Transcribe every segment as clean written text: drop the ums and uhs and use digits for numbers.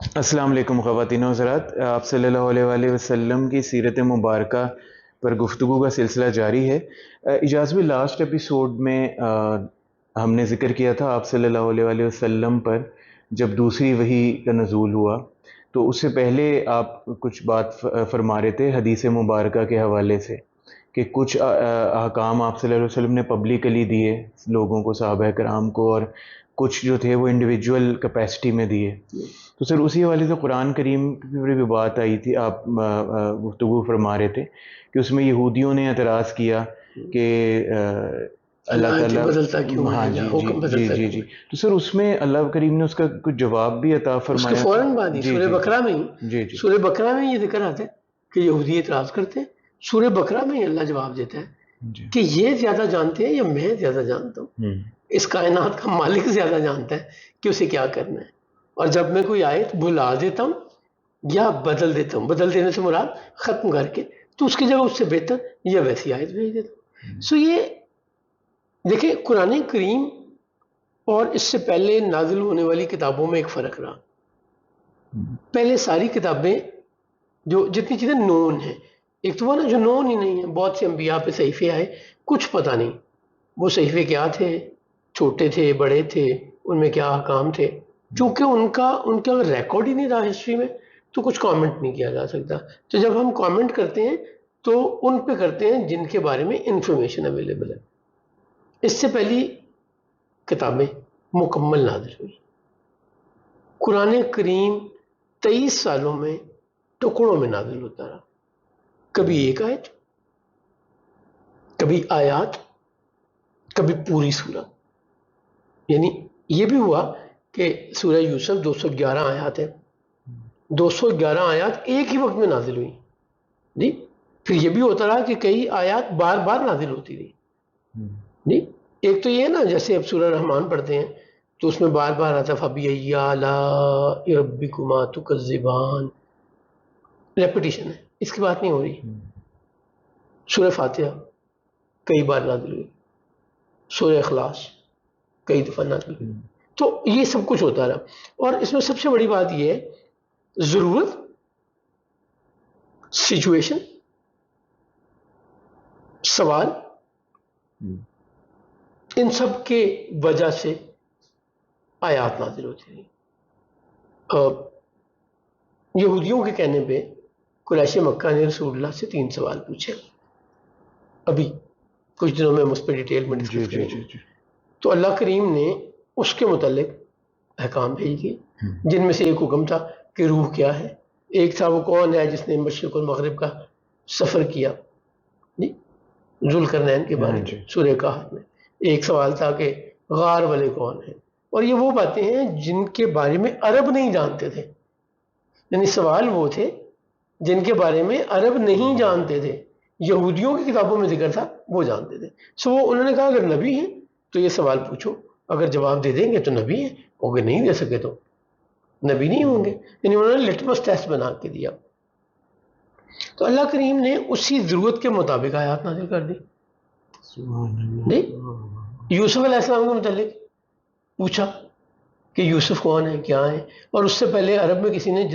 السلام علیکم خواتین و حضرات، آپ صلی اللہ علیہ وآلہ وسلم کی سیرت مبارکہ پر گفتگو کا سلسلہ جاری ہے۔ اجاز بھی لاسٹ ایپیسوڈ میں ہم نے ذکر کیا تھا آپ صلی اللہ علیہ وآلہ وسلم پر جب دوسری وحی کا نزول ہوا، تو اس سے پہلے آپ کچھ بات فرما رہے تھے حدیث مبارکہ کے حوالے سے کہ کچھ احکام آپ صلی اللہ علیہ وسلم نے پبلکلی دیے لوگوں کو، صحابہ کرام کو، اور کچھ جو تھے وہ انڈیویجول کیپیسٹی میں دیے۔ تو سر اسی حوالے سے قرآن کریم کی بھی بات آئی تھی، آپ گفتگو فرما رہے تھے کہ اس میں یہودیوں نے اعتراض کیا کہ اللہ تعالیٰ بدلتا کیوں ہے ہاں یا جی جی حکم جی بدلتا جی کیوں جی ہے؟ تو سر اس میں اللہ کریم نے اس کا کچھ جواب بھی عطا اس کے فرمایا فوراً بعد ہی جی سورہ جی بقرہ میں جی جی سورہ بقرہ میں یہ ذکر آتا ہے کہ یہودی اعتراض کرتے ہیں، سورہ بقرہ میں اللہ جواب دیتا ہے جی کہ یہ زیادہ جانتے ہیں یا میں زیادہ جانتا ہوں؟ اس کائنات کا مالک زیادہ جانتا ہے کہ اسے کیا کرنا ہے، اور جب میں کوئی آیت بھلا دیتا ہوں یا بدل دیتا ہوں، بدل دینے سے مراد ختم کر کے، تو اس کی جگہ اس سے بہتر یا ویسی آیت بھیج دیتا ہوں۔ سو یہ دیکھیں، قرآن کریم اور اس سے پہلے نازل ہونے والی کتابوں میں ایک فرق رہا۔ پہلے ساری کتابیں جو جتنی چیزیں نون ہیں، ایک تو وہ نا جو نون ہی نہیں ہے، بہت سے انبیاء پہ صحیفے آئے، کچھ پتہ نہیں وہ صحیفے کیا تھے، چھوٹے تھے بڑے تھے، ان میں کیا احکام تھے، چونکہ ان کا ریکارڈ ہی نہیں رہا ہسٹری میں، تو کچھ کامنٹ نہیں کیا جا سکتا۔ تو جب ہم کامنٹ کرتے ہیں تو ان پہ کرتے ہیں جن کے بارے میں انفارمیشن اویلیبل ہے۔ اس سے پہلی کتابیں مکمل نازل ہوئی، قرآن کریم 23 سالوں میں ٹکڑوں میں نازل ہوتا رہا، کبھی ایک آیت، کبھی آیات، کبھی پوری سورت۔ یعنی یہ بھی ہوا کہ سورہ یوسف 211 آیات ہے، 211 آیات ایک ہی وقت میں نازل ہوئی جی۔ پھر یہ بھی ہوتا رہا کہ کئی آیات بار بار نازل ہوتی رہی جی۔ ایک تو یہ ہے نا، جیسے اب سورہ رحمان پڑھتے ہیں تو اس میں بار بار آتا فَبِأَيِّ آلَاءِ رَبِّكُمَا تُكَذِّبَانِ، ریپٹیشن ہے، اس کی بات نہیں ہو رہی۔ سورہ فاتحہ کئی بار نازل ہوئی، سورہ اخلاص کئی دفعہ نازل ہوئی، تو یہ سب کچھ ہوتا رہا۔ اور اس میں سب سے بڑی بات یہ ہے، ضرورت، سچویشن، سوال، ان سب کے وجہ سے آیات نازل ہوتی رہی۔ یہودیوں کے کہنے پہ قریش مکہ نے رسول اللہ سے 3 سوال پوچھے، ابھی کچھ دنوں میں اس پہ ڈیٹیل میں ڈسکس کریں گے۔ تو اللہ کریم نے اس کے متعلق احکام بھیج دیے، جن میں سے ایک حکم تھا کہ روح کیا ہے، ایک تھا وہ کون ہے جس نے مشرق اور مغرب کا سفر کیا جی، ذوالقرنین کے بارے میں سورہ کہف میں، ایک سوال تھا کہ غار والے کون ہیں، اور یہ وہ باتیں ہیں جن کے بارے میں عرب نہیں جانتے تھے، یعنی سوال وہ تھے جن کے بارے میں عرب نہیں جانتے تھے، یہودیوں کی کتابوں میں ذکر تھا، وہ جانتے تھے۔ سو انہوں نے کہا اگر نبی ہیں تو یہ سوال پوچھو، اگر جواب دے دیں گے تو نبی ہیں، اگر نہیں دے سکے تو نبی نہیں ہوں گے۔ یعنی انہوں نے لٹمس ٹیسٹ بنا کے دیا۔ تو اللہ کریم نے اسی ضرورت کے مطابق آیات نازل کر دی جی۔ یوسف علیہ السلام کے متعلق پوچھا کہ یوسف کون ہے، کیا ہے، اور اس سے پہلے عرب میں کسی نے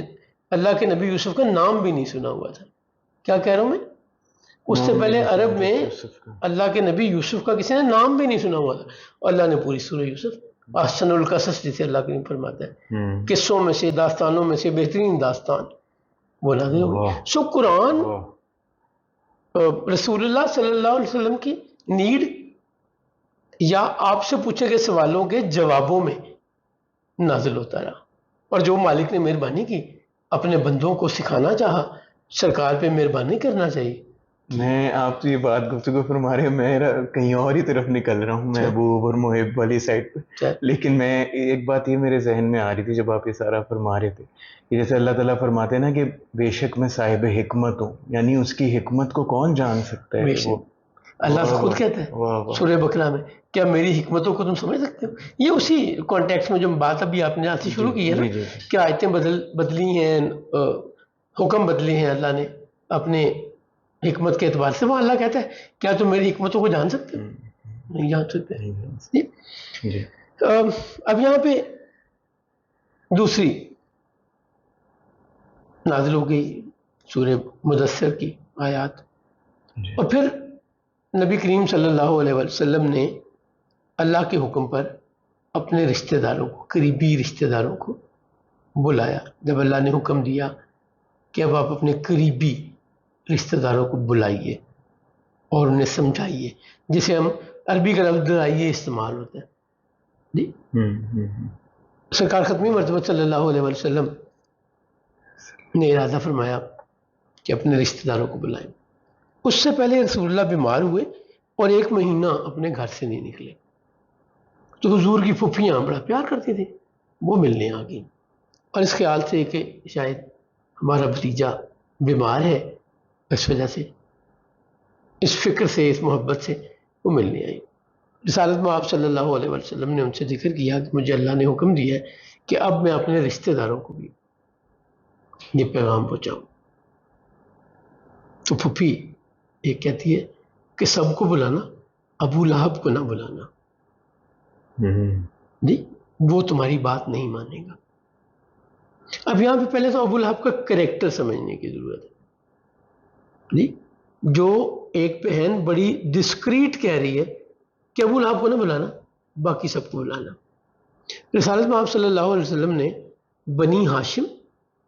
اللہ کے نبی یوسف کا نام بھی نہیں سنا ہوا تھا۔ کیا کہہ رہا ہوں میں؟ اس سے پہلے عرب میں اللہ کے نبی یوسف کا کسی نے نام بھی نہیں سنا ہوا تھا، اور اللہ نے پوری سورہ یوسف، احسن القصص جسے اللہ کریم فرماتا ہے، قصوں میں سے، داستانوں میں سے بہترین داستان وہ نازل ہوئی۔ سو قرآن رسول اللہ صلی اللہ علیہ وسلم کی نیڈ یا آپ سے پوچھے گئے سوالوں کے جوابوں میں نازل ہوتا رہا، اور جو مالک نے مہربانی کی اپنے بندوں کو سکھانا چاہا، سرکار پہ مہربانی کرنا چاہیے۔ میں آپ تو یہ بات گفتگو فرما رہے ہیں، میں کہیں اور ہی طرف نکل رہا ہوں، محبوب اور محب والی سائڈ پہ، لیکن میں ایک بات یہ میرے ذہن میں آ رہی تھی جب آپ یہ سارا فرما رہے تھے کہ جیسے اللہ تعالیٰ فرماتے ہیں نا کہ بے شک میں صاحب حکمت ہوں، یعنی اس کی حکمت کو کون جان سکتا ہے؟ وہ اللہ خود کہتا ہے سورہ بقرہ میں، کیا میری حکمتوں کو تم سمجھ سکتے ہو؟ یہ اسی کانٹیکس میں جو بات ابھی آپ نے آج سے شروع کی ہے نا کہ آیتیں بدلی ہیں، حکم بدلے ہیں اللہ نے اپنے حکمت کے اعتبار سے، وہ اللہ کہتا ہے کیا تم میری حکمتوں کو جان سکتے ہو؟ نہیں جان سکتے۔ اب یہاں پہ دوسری نازل ہو گئی سورہ مدثر کی آیات، اور پھر نبی کریم صلی اللہ علیہ وسلم نے اللہ کے حکم پر اپنے رشتہ داروں کو، قریبی رشتہ داروں کو بلایا. جب اللہ نے حکم دیا کہ اب آپ اپنے قریبی رشتہ داروں کو بلائیے اور انہیں سمجھائیے، جسے ہم عربی کا لفظ ڈرائیے استعمال ہوتا ہے جی. سرکار ختمی مرتبہ صلی اللہ علیہ وسلم نے ارادہ فرمایا کہ اپنے رشتہ داروں کو بلائیں. اس سے پہلے رسول اللہ بیمار ہوئے اور 1 مہینہ اپنے گھر سے نہیں نکلے. تو حضور کی پھپھیاں بڑا پیار کرتی تھی، وہ ملنے آ گئیں، اور اس خیال سے کہ شاید ہمارا بھتیجا بیمار ہے، اس وجہ سے، اس فکر سے، اس محبت سے وہ ملنے آئی. رسالت میں آپ صلی اللہ علیہ وسلم نے ان سے ذکر کیا کہ مجھے اللہ نے حکم دیا ہے کہ اب میں اپنے رشتہ داروں کو بھی یہ پیغام پہنچاؤں. تو پھپھی ایک کہتی ہے کہ سب کو بلانا، ابو لہب کو نہ بلانا جی، وہ تمہاری بات نہیں مانے گا. اب یہاں پہ پہلے تو ابو لہب کا کریکٹر سمجھنے کی ضرورت ہے جی. جو ایک بہن بڑی ڈسکریٹ کہہ رہی ہے کہ ابو لہب کو نہ بلانا، باقی سب کو بلانا. رسالت میں آپ صلی اللہ علیہ وسلم نے بنی ہاشم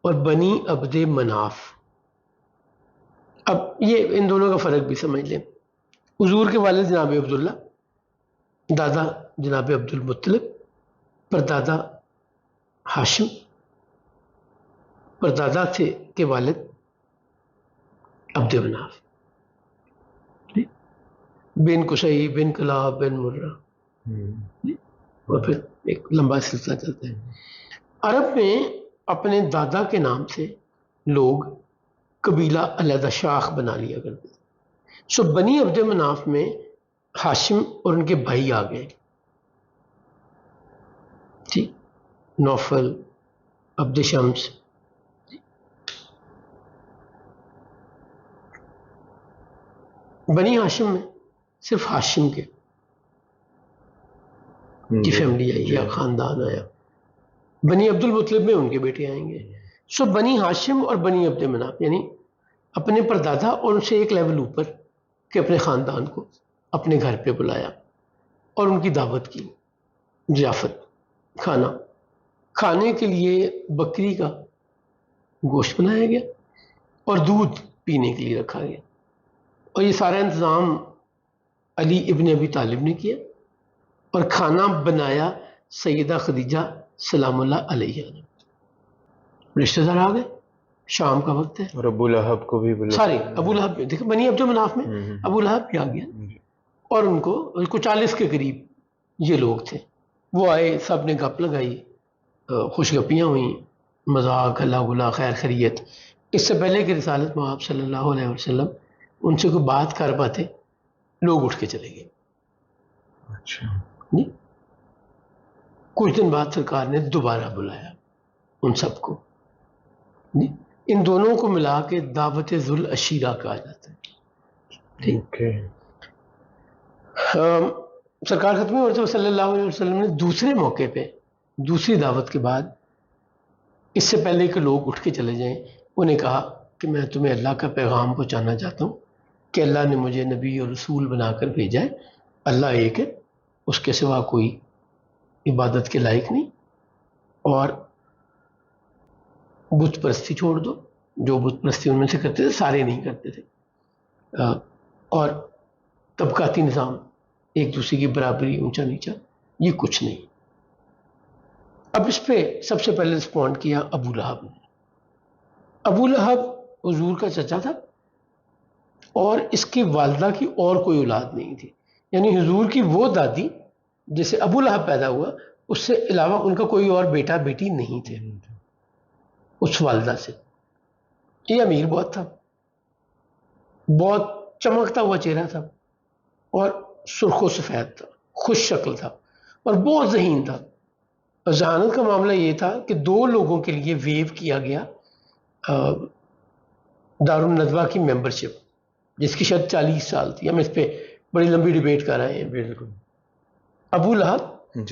اور بنی عبد مناف، اب یہ ان دونوں کا فرق بھی سمجھ لیں. حضور کے والد جناب عبداللہ، دادا جناب عبد المطلب، پردادا ہاشم، پردادا تھے کے والد عبد مناف، بن قصی، بن کلاب، بن مرہ، اور پھر ایک لمبا سلسلہ چلتا ہے. عرب میں اپنے دادا کے نام سے لوگ قبیلہ علیحدہ شاخ بنا لیا کرتے تھے. سو بنی عبد مناف میں ہاشم اور ان کے بھائی آ گئے، ٹھیک، نوفل، عبد شمس. بنی ہاشم میں صرف ہاشم کی فیملی آئی یا خاندان آیا. بنی عبد المطلب میں ان کے بیٹے آئیں گے. سو بنی ہاشم اور بنی عبد مناف یعنی اپنے پردادا اور ان سے ایک لیول اوپر کہ اپنے خاندان کو اپنے گھر پہ بلایا اور ان کی دعوت کی، ضیافت، کھانے کے لیے بکری کا گوشت بنایا گیا اور دودھ پینے کے لیے رکھا گیا. اور یہ سارا انتظام علی ابن ابی طالب نے کیا، اور کھانا بنایا سیدہ خدیجہ سلام اللہ علیہ نے. رشتہ دار آ گئے، شام کا وقت ہے، اور ابو لہب کو بھی بلا، سارے ابو لہب دیکھیں بنی عبد مناف میں ابو لہب بھی آ گیا، اور ان کو 40 کے قریب یہ لوگ تھے. وہ آئے، سب نے گپ لگائی، خوش گپیاں ہوئیں، مذاق، اللہ گلا، خیر خیریت. اس سے پہلے کہ رسالت میں آپ صلی اللہ علیہ وسلم ان سے کوئی بات کر پاتے، لوگ اٹھ کے چلے گئے. اچھا جی. کچھ دن بعد سرکار نے دوبارہ بلایا ان سب کو جی. ان دونوں کو ملا کے دعوت ذوالعشیرہ کہا جاتا ہے. ٹھیک. سرکار ختمی مرتبہ صلی اللہ علیہ وسلم نے دوسرے موقع پہ، دوسری دعوت کے بعد، اس سے پہلے کہ لوگ اٹھ کے چلے جائیں، انہیں کہا کہ میں تمہیں اللہ کا پیغام پہنچانا چاہتا ہوں کہ اللہ نے مجھے نبی اور رسول بنا کر بھیجا ہے. اللہ ایک ہے، اس کے سوا کوئی عبادت کے لائق نہیں، اور بت پرستی چھوڑ دو. جو بت پرستی ان میں سے کرتے تھے سارے نہیں کرتے تھے، اور طبقاتی نظام، ایک دوسرے کی برابری، اونچا نیچا، یہ کچھ نہیں. اب اس پہ سب سے پہلے رسپونڈ کیا ابو لہب نے. ابو لہب حضور کا چچا تھا، اور اس کی والدہ کی اور کوئی اولاد نہیں تھی. یعنی حضور کی وہ دادی جس سے ابو لہب پیدا ہوا، اس سے علاوہ ان کا کوئی اور بیٹا بیٹی نہیں تھے اس والدہ سے. یہ امیر بہت تھا، بہت چمکتا ہوا چہرہ تھا، اور سرخ و سفید تھا، خوش شکل تھا، اور بہت ذہین تھا. اور ذہانت کا معاملہ یہ تھا کہ 2 لوگوں کے لیے ویو کیا گیا دارالندوہ کی ممبرشپ، جس کی شرط 40 سال تھی. ہم اس پہ بڑی لمبی ڈیبیٹ کر رہے ہیں. بالکل. ابو لہب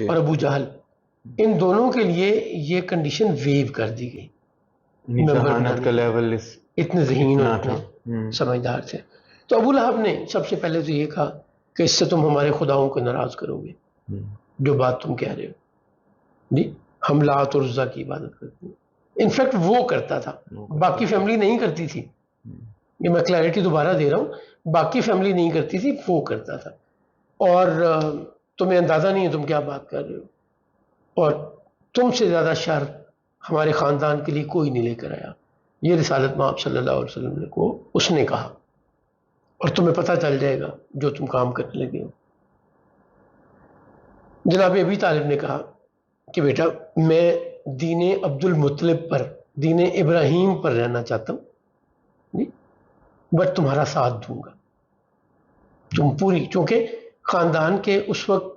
اور ابو جہل، ان دونوں کے لیے یہ کنڈیشن ویو کر دی گئی. ذہانت کا لیول اتنے ذہین اور تھا، اتنے سمجھدار تھے. تو ابو لہب نے سب سے پہلے تو یہ کہا کہ اس سے تم ہمارے خداؤں کو ناراض کرو گے، جو بات تم کہہ رہے ہو. جی ہم لات اور عزا کی عبادت کرتے ہیں. انفیکٹ وہ کرتا تھا، باقی فیملی نہیں کرتی تھی. یہ میں کلیئرٹی دوبارہ دے رہا ہوں، باقی فیملی نہیں کرتی تھی، وہ کرتا تھا. اور تمہیں اندازہ نہیں ہے تم کیا بات کر رہے ہو، اور تم سے زیادہ شر ہمارے خاندان کے لیے کوئی نہیں لے کر آیا. یہ رسالت مآب صلی اللہ علیہ وسلم کو اس نے کہا، اور تمہیں پتہ چل جائے گا جو تم کام کرنے لگے ہو. جناب ابی طالب نے کہا کہ بیٹا میں دین عبد المطلب پر، دین ابراہیم پر رہنا چاہتا ہوں، بٹ تمہارا ساتھ دوں گا. تم پوری، چونکہ خاندان کے اس وقت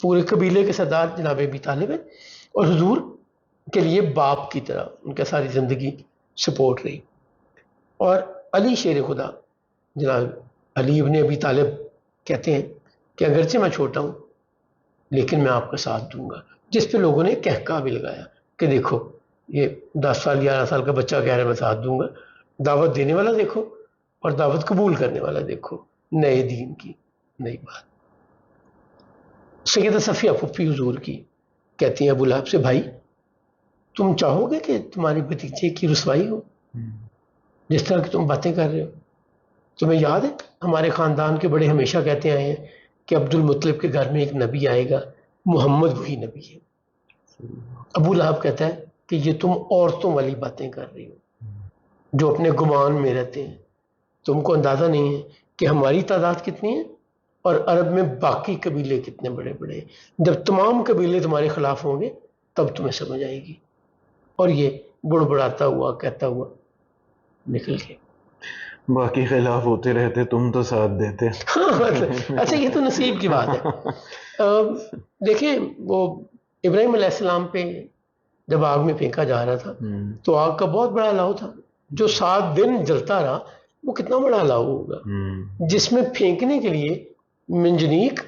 پورے قبیلے کے سردار جناب ابی طالب ہیں، اور حضور کے لیے باپ کی طرح ان کا ساری زندگی سپورٹ رہی. اور علی شیر خدا جناب علی ابن ابی طالب کہتے ہیں کہ اگرچہ میں چھوٹا ہوں لیکن میں آپ کا ساتھ دوں گا. جس پہ لوگوں نے کہکا بھی لگایا کہ دیکھو یہ 10 سال 11 سال کا بچہ کہہ رہا ہے میں ساتھ دوں گا. دعوت دینے والا دیکھو اور دعوت قبول کرنے والا دیکھو، نئے دین کی نئی بات. سیدہ صفیہ پھپھی حضور کی کہتی ہیں ابو لہب سے، بھائی تم چاہو گے کہ تمہارے بھتیجے کی رسوائی ہو جس طرح کی تم باتیں کر رہے ہو؟ تمہیں یاد ہے ہمارے خاندان کے بڑے ہمیشہ کہتے آئے ہیں کہ عبد المطلب کے گھر میں ایک نبی آئے گا، محمد وہی نبی ہے. ابو لہب کہتا ہے کہ یہ تم عورتوں والی باتیں کر رہی ہو جو اپنے گمان میں رہتے ہیں. تم کو اندازہ نہیں ہے کہ ہماری تعداد کتنی ہے اور عرب میں باقی قبیلے کتنے بڑے بڑے ہیں. جب تمام قبیلے تمہارے خلاف ہوں گے تب تمہیں سمجھ آئے گی. اور یہ بڑبڑاتا ہوا کہتا ہوا نکل گیا. باقی خلاف ہوتے رہتے، تم تو ساتھ دیتے. اچھا یہ تو نصیب کی بات ہے. دیکھیں وہ ابراہیم علیہ السلام پہ جب آگ میں پھینکا جا رہا تھا تو آگ کا بہت بڑا الاؤ تھا جو 7 دن جلتا رہا. وہ کتنا بڑا الاؤ ہوگا جس میں پھینکنے کے لیے منجنیق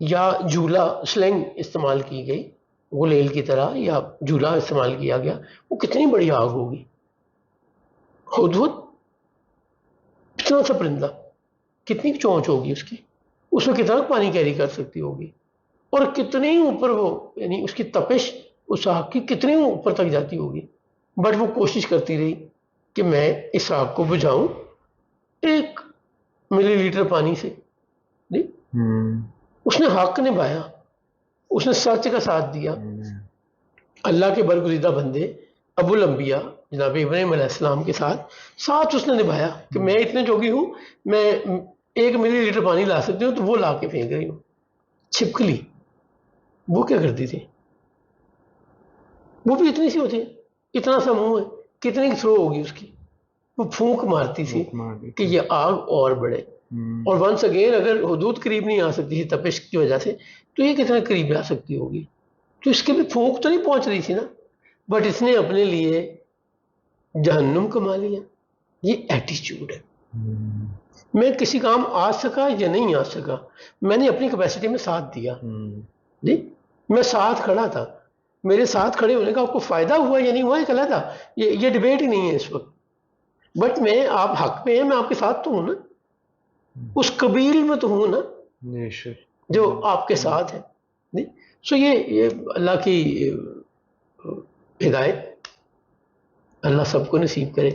یا جھولا سلنگ استعمال کی گئی، غلیل کی طرح یا جھولا استعمال کیا گیا. وہ کتنی بڑی آگ ہوگی. ہدہد اتنا سا پرندہ، کتنی چونچ ہوگی اس کی، اس میں کتنا پانی کیری کر سکتی ہوگی، اور کتنے اوپر وہ، یعنی اس کی تپش اس آگ کی کتنے اوپر تک جاتی ہوگی. بٹ وہ کوشش کرتی رہی کہ میں اس آگ کو بجھاؤں 1 ملی لیٹر پانی سے. اس نے حق نبھایا، اس نے سچ کا ساتھ دیا. اللہ کے برگزیدہ بندے ابو الانبیاء جناب ابراہیم علیہ السلام کے ساتھ اس نے نبھایا کہ میں اتنے جوگی ہوں، میں 1 ملی لیٹر پانی لا سکتی ہوں تو وہ لا کے پھینک رہی ہوں. چھپکلی وہ کیا کرتی تھی؟ وہ بھی اتنی سی ہوتی ہے، اتنا سا منہ ہے، کتنی تھرو ہوگی اس کی. وہ پھونک مارتی تھی کہ یہ آگ اور بڑھے. اور ونس اگین اگر حدود قریب نہیں آ سکتی تھی تپش کی وجہ سے تو یہ کتنا قریب آ سکتی ہوگی. تو اس کے بھی پھونک تو نہیں پہنچ رہی تھی نا، بٹ اس نے اپنے لیے جہنم کما لیا. یہ ایٹیچیوڈ ہے. میں کسی کام آ سکا یا نہیں آ سکا، میں نے اپنی کیپیسٹی میں ساتھ دیا. جی میں ساتھ کھڑا تھا، میرے ساتھ کھڑے ہونے کا آپ کو فائدہ ہوا یا نہیں ہوا ایک الگ تھا، یہ ڈبیٹ ہی نہیں ہے اس وقت. بٹ میں آپ حق میں ہیں، میں آپ کے ساتھ تو ہوں نا، اس قبیل میں تو ہوں نا جو آپ کے ساتھ ہے. سو یہ اللہ کی ہدایت اللہ سب کو نصیب کرے.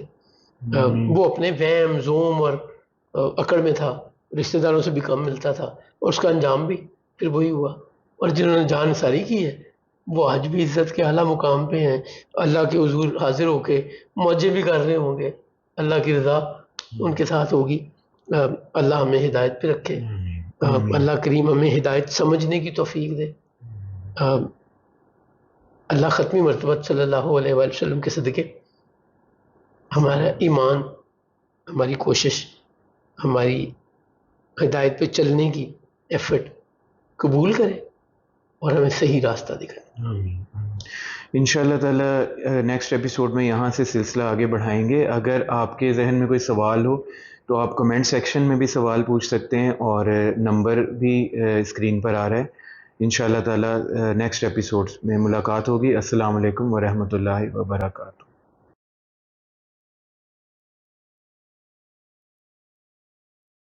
وہ اپنے وہم زوم اور اکڑ میں تھا، رشتہ داروں سے بھی کم ملتا تھا، اور اس کا انجام بھی پھر وہی ہوا. اور جنہوں نے جان ساری کی ہے وہ آج بھی عزت کے اعلیٰ مقام پہ ہیں، اللہ کے حضور حاضر ہو کے موجے بھی کر رہے ہوں گے. اللہ کی رضا ان کے ساتھ ہوگی. اللہ ہمیں ہدایت پہ رکھے. اللہ کریم ہمیں ہدایت سمجھنے کی توفیق دے. اللہ ختمی مرتبہ صلی اللہ علیہ وآلہ وسلم کے صدقے ہمارا ایمان، ہماری کوشش، ہماری ہدایت پہ چلنے کی ایفرٹ قبول کرے اور ہمیں صحیح راستہ دکھائے. انشاءاللہ تعالی نیکسٹ ایپیسوڈ میں یہاں سے سلسلہ آگے بڑھائیں گے. اگر آپ کے ذہن میں کوئی سوال ہو تو آپ کمنٹ سیکشن میں بھی سوال پوچھ سکتے ہیں، اور نمبر بھی اسکرین پر آ رہا ہے. انشاءاللہ تعالی نیکسٹ ایپیسوڈ میں ملاقات ہوگی. السلام علیکم ورحمۃ اللہ وبرکاتہ.